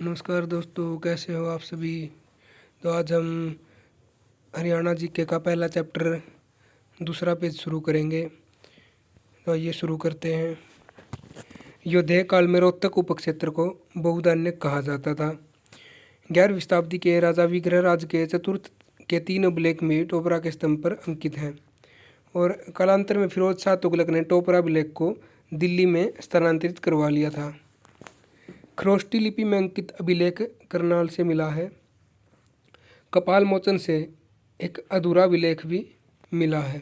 नमस्कार दोस्तों, कैसे हो आप सभी। तो आज हम हरियाणा जीके का पहला चैप्टर दूसरा पेज शुरू करेंगे। तो आइए शुरू करते हैं। योद्धेय काल में रोहतक उपक्षेत्र को बहुधान्य कहा जाता था। 11वीं शताब्दी के राजा विग्रहराज के चतुर्थ के 3 अभिलेख में टोपरा के स्तंभ पर अंकित हैं और कालांतर में फिरोज शाह तुगलक ने टोपरा अभिलेख को दिल्ली में स्थानांतरित करवा लिया था। खरोष्टी लिपि में अंकित अभिलेख करनाल से मिला है। कपाल मोचन से एक अधूरा अभिलेख भी मिला है।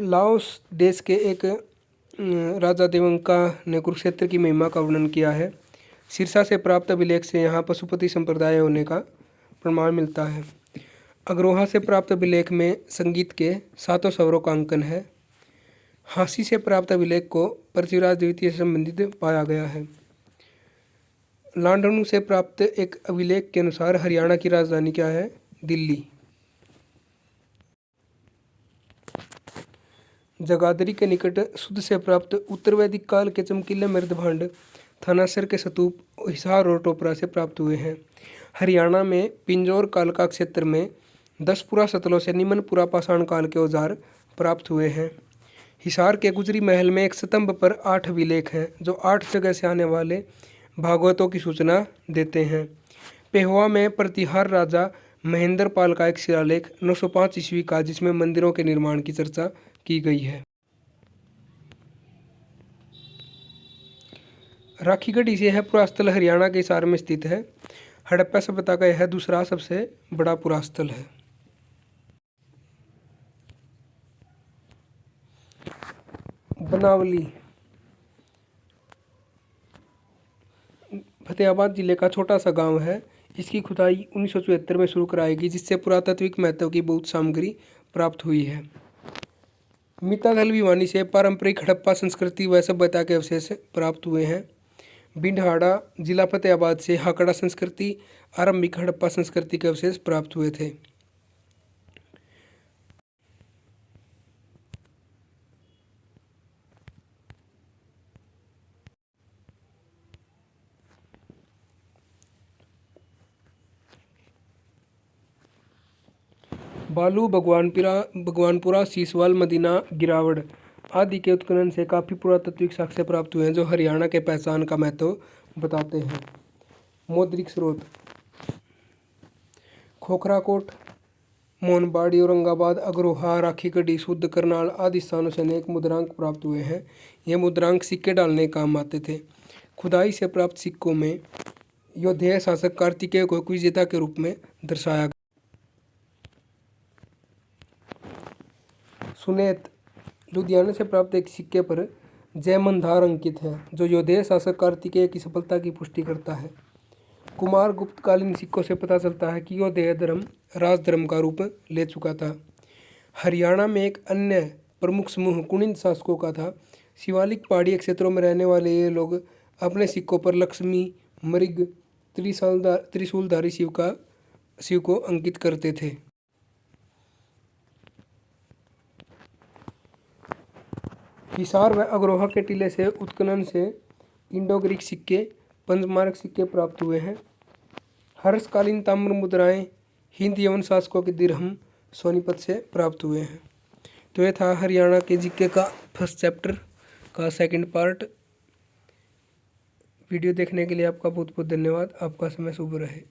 लाओस देश के एक राजा देवंका ने कुरुक्षेत्र की महिमा का वर्णन किया है। सिरसा से प्राप्त अभिलेख से यहाँ पशुपति संप्रदाय होने का प्रमाण मिलता है। अग्रोहा से प्राप्त अभिलेख में संगीत के 7 स्वरों का अंकन है। हांसी से प्राप्त अभिलेख को पृथ्वीराज द्वितीय से संबंधित पाया गया है। लांडनु से प्राप्त एक अभिलेख के अनुसार हरियाणा की राजधानी क्या है? दिल्ली। जगाधरी के निकट सुध से प्राप्त उत्तर वैदिक काल के चमकीले मृदभांड थानासर के स्तूप हिसार और टोपरा से प्राप्त हुए हैं। हरियाणा में पिंजौर काल का क्षेत्र में 10 पुरातत्वों से निम्न पुरापाषाण काल के औजार प्राप्त हुए हैं। हिसार के गुजरी महल में एक स्तंभ पर 8 अभिलेख हैं जो 8 जगह से आने वाले भागवतों की सूचना देते हैं। पेहोवा में प्रतिहार राजा महेंद्र पाल का एक शिलालेख 905 ईस्वी का जिसमें मंदिरों के निर्माण की चर्चा की गई है। राखीगढ़ी से यह पुरास्थल हरियाणा के हिसार में स्थित है। हड़प्पा सभ्यता का यह दूसरा सबसे बड़ा पुरास्थल है। बनावली फतेहाबाद जिले का छोटा सा गांव है। इसकी खुदाई 1974 में शुरू कराई गई जिससे पुरातात्विक महत्व की बहुत सामग्री प्राप्त हुई है। मिताथल भिवानी से पारंपरिक हड़प्पा संस्कृति व सभ्यता के अवशेष प्राप्त हुए हैं। बिंडहाड़ा जिला फतेहाबाद से हाकड़ा संस्कृति आरंभिक हड़प्पा संस्कृति के अवशेष प्राप्त हुए थे। बालू भगवानपुरा सीसवाल मदीना गिरावड़ आदि के उत्खनन से काफ़ी पुरातात्विक साक्ष्य प्राप्त हुए हैं जो हरियाणा के पहचान का महत्व बताते हैं। मौद्रिक स्रोत खोखराकोट मोहनबाड़ी औरंगाबाद अग्रोहा राखीगढ़ी शुद्ध करनाल आदि स्थानों से अनेक मुद्रांक प्राप्त हुए हैं। ये मुद्रांक सिक्के डालने काम आते थे। खुदाई से प्राप्त सिक्कों में योद्धेय शासक कार्तिकेय को विजेता के रूप में दर्शाया गया। सुनेत लुधियाना से प्राप्त एक सिक्के पर जय मंधार अंकित है जो योद्धेय शासक कार्तिकेय की सफलता की पुष्टि करता है। कुमार गुप्तकालीन सिक्कों से पता चलता है कि योद्धेय धर्म राजधर्म का रूप ले चुका था। हरियाणा में एक अन्य प्रमुख समूह कुनिंद शासकों का था। शिवालिक पहाड़ी क्षेत्रों में रहने वाले ये लोग अपने सिक्कों पर लक्ष्मी मृग त्रिशूलधारी शिव को अंकित करते थे। हिसार व अग्रोहा के टीले से उत्खनन से इंडो ग्रीक सिक्के पंचमार्क सिक्के प्राप्त हुए हैं। हर्षकालीन ताम्र मुद्राएं हिंद यवन शासकों के दिरहम सोनीपत से प्राप्त हुए हैं। तो यह था हरियाणा के जीके का फर्स्ट चैप्टर का सेकंड पार्ट। वीडियो देखने के लिए आपका बहुत बहुत धन्यवाद। आपका समय शुभ रहे।